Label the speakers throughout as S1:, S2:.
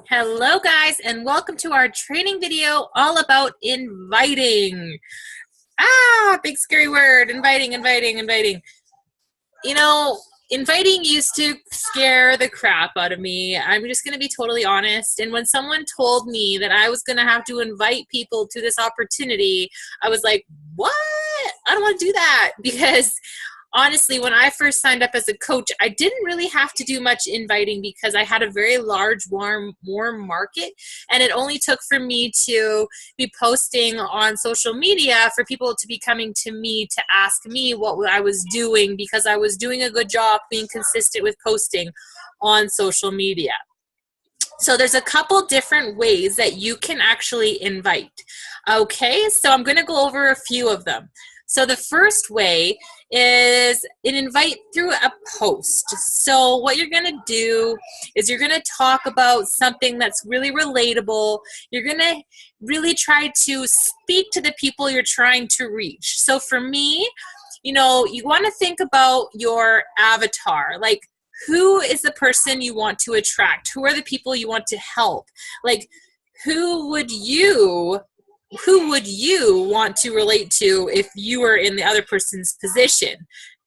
S1: Hello guys, and welcome to our training video all about inviting. Big scary word, inviting. You know, Inviting used to scare the crap out of me. I'm just going to be totally honest. And when someone told me that I was going to have to invite people to this opportunity, I was like, what? I don't want to do that because honestly, when I first signed up as a coach, I didn't really have to do much inviting because I had a very large, warm market. And it only took for me to be posting on social media for people to be coming to me to ask me what I was doing because I was doing a good job being consistent with posting on social media. So there's a couple different ways that you can actually invite. Okay, so I'm going to go over a few of them. So the first way is an invite through a post. So what you're going to do is you're going to talk about something that's really relatable. You're going to really try to speak to the people you're trying to reach. So for me, you want to think about your avatar. Like, who is the person you want to attract? Who are the people you want to help? Like, who would you want to relate to if you were in the other person's position?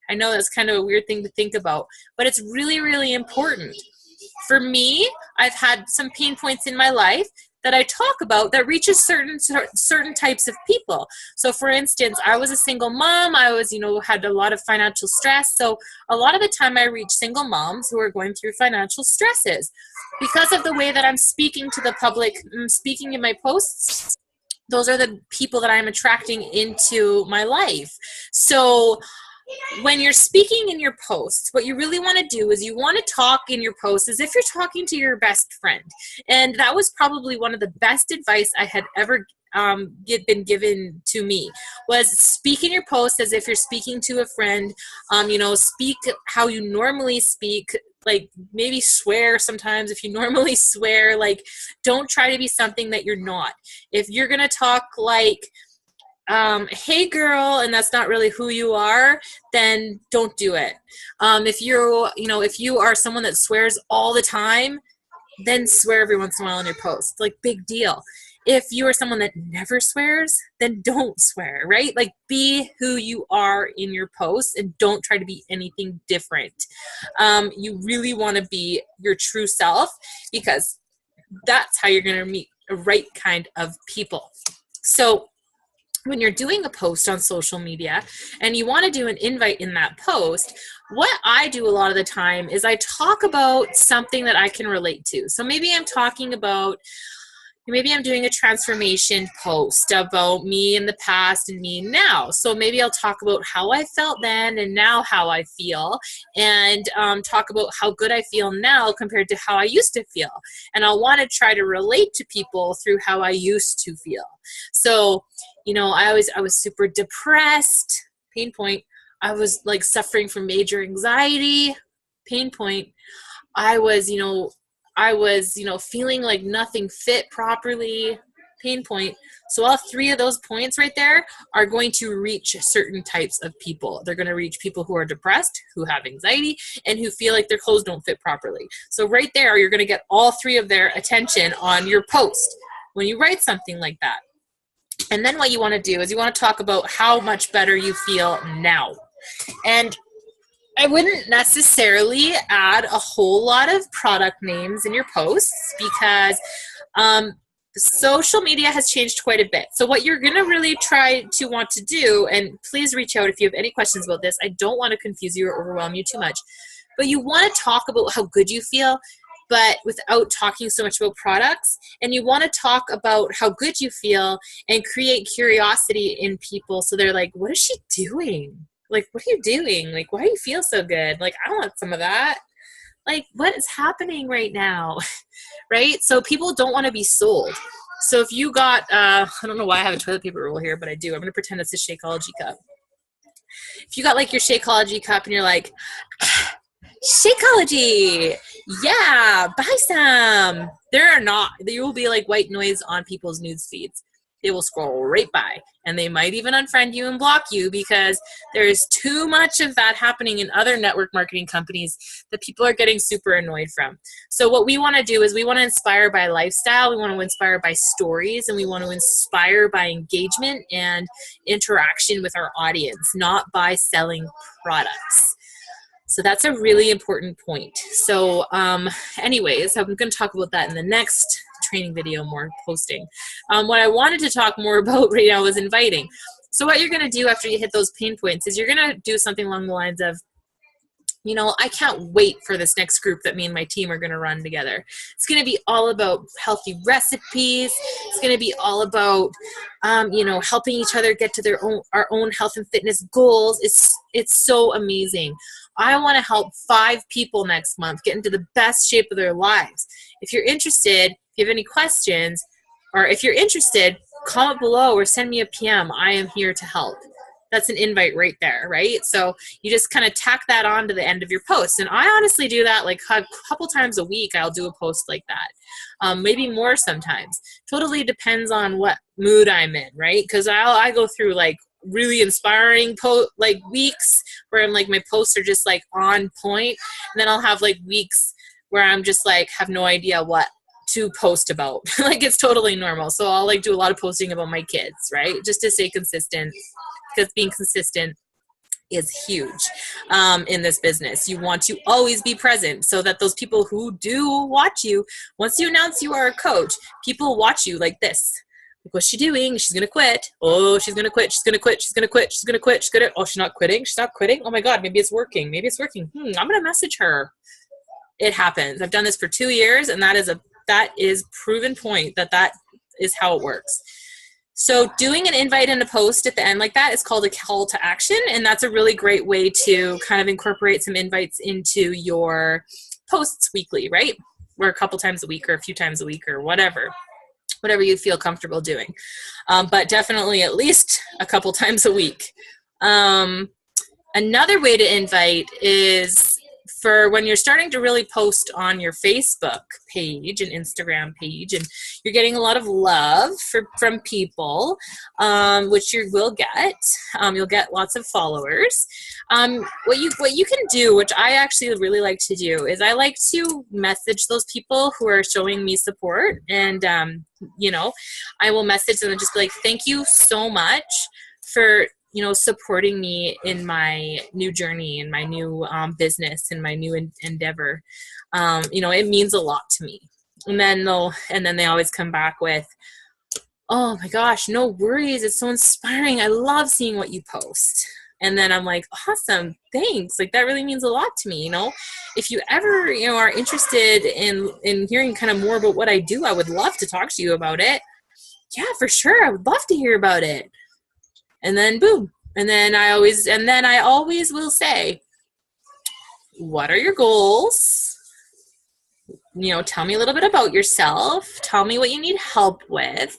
S1: I know that's kind of a weird thing to think about, but it's really, really important. For me, I've had some pain points in my life that I talk about that reaches certain types of people. So for instance, I was a single mom. I was, had a lot of financial stress. So a lot of the time I reach single moms who are going through financial stresses. Because of the way that I'm speaking to the public, I'm speaking in my posts, those are the people that I'm attracting into my life. So when you're speaking in your posts, what you really want to do is you want to talk in your posts as if you're talking to your best friend. And that was probably one of the best advice I had ever been given to me, was speak in your post as if you're speaking to a friend. Speak how you normally speak. Like, maybe swear sometimes if you normally swear. Like, don't try to be something that you're not. If you're gonna talk like, hey girl, and that's not really who you are, then don't do it. If you are someone that swears all the time, then swear every once in a while in your post. Like, big deal. If you are someone that never swears, then don't swear, right? Like, be who you are in your posts and don't try to be anything different. You really want to be your true self because that's how you're going to meet the right kind of people. So when you're doing a post on social media and you want to do an invite in that post, what I do a lot of the time is I talk about something that I can relate to. So maybe I'm doing a transformation post about me in the past and me now. So maybe I'll talk about how I felt then and now how I feel, and talk about how good I feel now compared to how I used to feel. And I'll want to try to relate to people through how I used to feel. So, I was super depressed, pain point. I was like suffering from major anxiety, pain point. I was feeling like nothing fit properly, pain point. So all three of those points right there are going to reach certain types of people. They're going to reach people who are depressed, who have anxiety, and who feel like their clothes don't fit properly. So right there, you're going to get all three of their attention on your post when you write something like that. And then what you want to do is you want to talk about how much better you feel now. And I wouldn't necessarily add a whole lot of product names in your posts because social media has changed quite a bit. So what you're going to really try to want to do, and please reach out if you have any questions about this. I don't want to confuse you or overwhelm you too much. But you want to talk about how good you feel, but without talking so much about products. And you want to talk about how good you feel and create curiosity in people. So they're like, what is she doing? Like, what are you doing? Like, why do you feel so good? Like, I want some of that. Like, what is happening right now? Right? So people don't want to be sold. So if you got, I don't know why I have a toilet paper roll here, but I do. I'm going to pretend it's a Shakeology cup. If you got like your Shakeology cup and you're like, Shakeology, yeah, buy some. There will be like white noise on people's news feeds. They will scroll right by, and they might even unfriend you and block you because there's too much of that happening in other network marketing companies that people are getting super annoyed from. So what we want to do is we want to inspire by lifestyle, we want to inspire by stories, and we want to inspire by engagement and interaction with our audience, not by selling products. So that's a really important point. So anyways, I'm going to talk about that in the next training video, more posting. What I wanted to talk more about right now is inviting. So what you're going to do after you hit those pain points is you're going to do something along the lines of, you know, I can't wait for this next group that me and my team are going to run together. It's going to be all about healthy recipes. It's going to be all about, you know, helping each other get to our own health and fitness goals. It's so amazing. I want to help 5 people next month get into the best shape of their lives. If you're interested, if you have any questions, or if you're interested, comment below or send me a PM. I am here to help. That's an invite right there, right? So you just kind of tack that on to the end of your post. And I honestly do that like a couple times a week. I'll do a post like that, maybe more sometimes. Totally depends on what mood I'm in, right? Because I go through like really inspiring weeks where I'm like my posts are just like on point, and then I'll have like weeks where I'm just like have no idea what to post about. Like it's totally normal. So I'll like do a lot of posting about my kids, right? Just to stay consistent, because being consistent is huge in this business. You want to always be present so that those people who do watch you, once you announce you are a coach, people watch you like this. Like, what's she doing? She's going to quit. Oh, she's going to quit. She's going to quit. She's going to quit. She's going to quit. She's going to, oh, she's not quitting. She's not quitting. Oh my God, maybe it's working. Maybe it's working. I'm going to message her. It happens. I've done this for 2 years, and that is proven point that is how it works. So doing an invite and a post at the end like that is called a call to action, and that's a really great way to kind of incorporate some invites into your posts weekly, right? Or a couple times a week or a few times a week or whatever you feel comfortable doing. But definitely at least a couple times a week. Another way to invite is for when you're starting to really post on your Facebook page and Instagram page, and you're getting a lot of love from people, which you will get. You'll get lots of followers. What you can do, which I actually really like to do, is I like to message those people who are showing me support, and you know, I will message them and just be like, thank you so much for, you know, supporting me in my new journey, in my new business, in my new endeavor. You know, it means a lot to me. And then they always come back with, oh my gosh, no worries. It's so inspiring. I love seeing what you post. And then I'm like, awesome, thanks. Like that really means a lot to me. You know, if you ever, you know, are interested in hearing kind of more about what I do, I would love to talk to you about it. Yeah, for sure. I would love to hear about it. And then boom. And then I always will say, what are your goals? You know, tell me a little bit about yourself. Tell me what you need help with.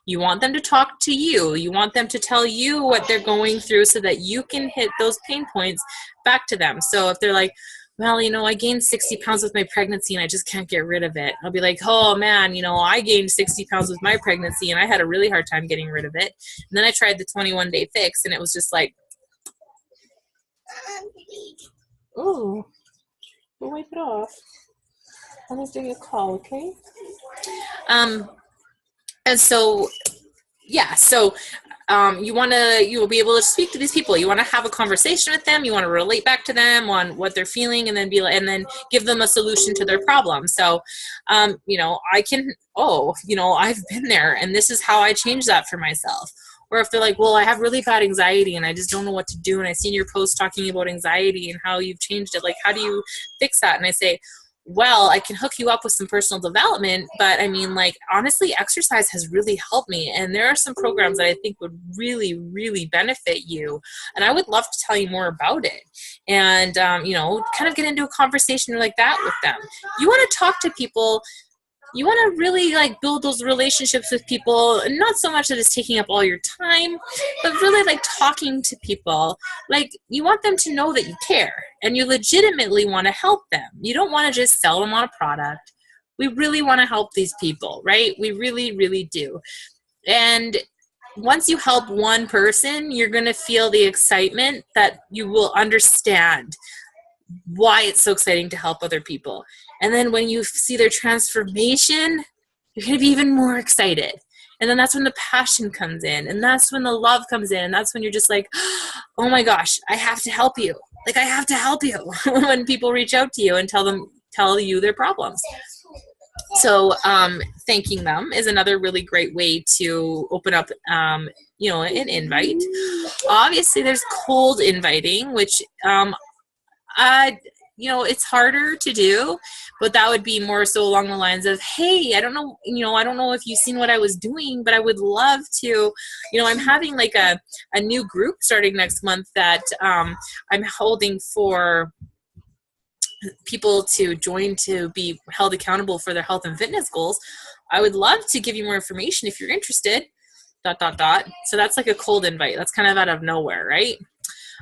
S1: You want them to talk to you. You want them to tell you what they're going through so that you can hit those pain points back to them. So if they're like, well, you know, I gained 60 pounds with my pregnancy and I just can't get rid of it. I'll be like, oh man, you know, I gained 60 pounds with my pregnancy and I had a really hard time getting rid of it. And then I tried the 21-day fix and it was just like, oh, we'll wipe it off. I'm just doing a call, okay? And so, yeah, so you will be able to speak to these people. You want to have a conversation with them. You want to relate back to them on what they're feeling, and then then give them a solution to their problem. So, you know, I've been there, and this is how I changed that for myself. Or if they're like, well, I have really bad anxiety, and I just don't know what to do, and I've seen your post talking about anxiety and how you've changed it. Like, how do you fix that? And I say, well, I can hook you up with some personal development, but I mean, like, honestly, exercise has really helped me. And there are some programs that I think would really, really benefit you. And I would love to tell you more about it. And, you know, kind of get into a conversation like that with them. You want to talk to people. You want to really like build those relationships with people, and not so much that it's taking up all your time, but really like talking to people. Like, you want them to know that you care and you legitimately want to help them. You don't want to just sell them on a product. We really want to help these people, right? We really, really do. And once you help one person, you're going to feel the excitement that you will understand why it's so exciting to help other people. And then when you see their transformation, you're going to be even more excited. And then that's when the passion comes in, and that's when the love comes in, and that's when you're just like, oh my gosh, I have to help you. Like, I have to help you when people reach out to you and tell you their problems. So thanking them is another really great way to open up, an invite. Obviously, there's cold inviting, which, it's harder to do, but that would be more so along the lines of, hey, I don't know if you've seen what I was doing, but I would love to, I'm having like a new group starting next month that I'm holding for people to join to be held accountable for their health and fitness goals. I would love to give you more information if you're interested, ... So that's like a cold invite. That's kind of out of nowhere, right?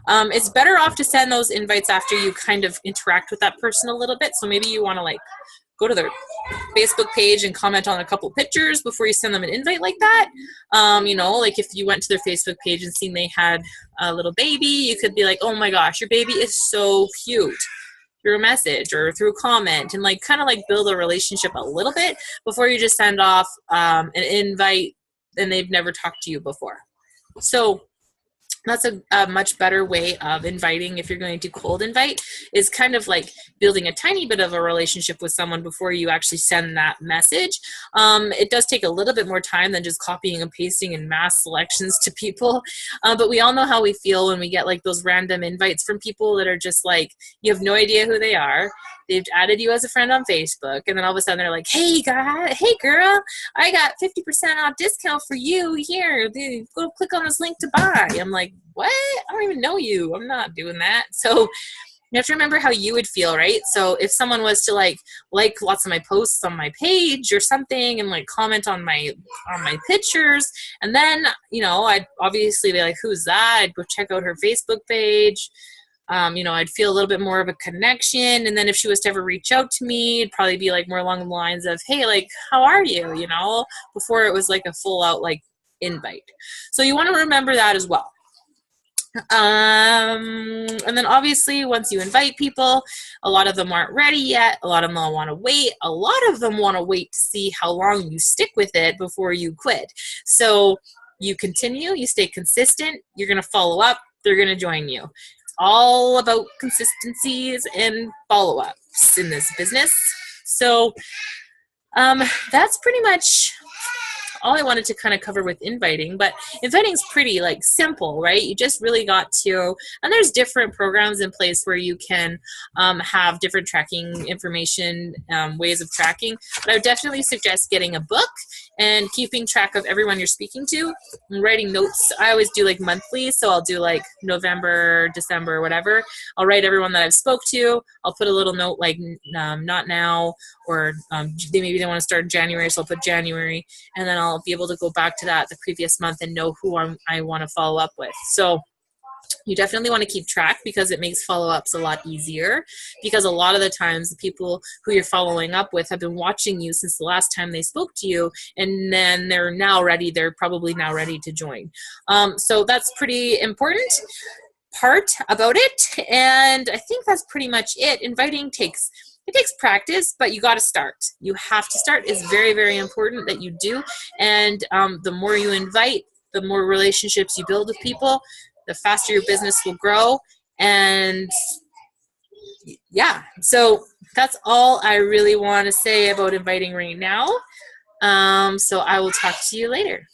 S1: It's better off to send those invites after you kind of interact with that person a little bit. So maybe you want to like go to their Facebook page and comment on a couple pictures before you send them an invite like that. Like if you went to their Facebook page and seen they had a little baby, you could be like, oh my gosh, your baby is so cute, through a message or through a comment, and like kind of like build a relationship a little bit before you just send off an invite and they've never talked to you before. So that's a much better way of inviting. If you're going to cold invite, is kind of like building a tiny bit of a relationship with someone before you actually send that message. It does take a little bit more time than just copying and pasting in mass selections to people. But we all know how we feel when we get like those random invites from people that are just like, you have no idea who they are. They've added you as a friend on Facebook, and then all of a sudden they're like, hey girl, I got 50% off discount for you here. Go click on this link to buy. I'm like, what? I don't even know you. I'm not doing that. So you have to remember how you would feel, right? So if someone was to like lots of my posts on my page or something and like comment on my pictures, and then, I'd obviously be like, who's that? I'd go check out her Facebook page. I'd feel a little bit more of a connection. And then if she was to ever reach out to me, it'd probably be like more along the lines of, hey, like, how are you? Before it was like a full out like invite. So you want to remember that as well. And then obviously once you invite people, a lot of them aren't ready yet. A lot of them want to wait. A lot of them want to wait to see how long you stick with it before you quit. So you continue, you stay consistent, you're going to follow up, they're going to join you. All about consistencies and follow-ups in this business. So that's pretty much all I wanted to kind of cover with inviting. But inviting is pretty like simple, right? You just really got to, and there's different programs in place where you can have different tracking information, ways of tracking. But I would definitely suggest getting a book and keeping track of everyone you're speaking to and writing notes. I always do like monthly, so I'll do like November, December, whatever. I'll write everyone that I've spoke to. I'll put a little note like not now, or maybe they want to start in January, so I'll put January, and then I'll be able to go back to that the previous month and know who I want to follow up with. So you definitely want to keep track, because it makes follow-ups a lot easier, because a lot of the times the people who you're following up with have been watching you since the last time they spoke to you, and then they're probably now ready to join. So that's pretty important part about it, and I think that's pretty much it. Inviting takes practice, but you got to start. You have to start. It's very, very important that you do, and the more you invite, the more relationships you build with people, the faster your business will grow. And yeah, so that's all I really want to say about inviting right now. So I will talk to you later.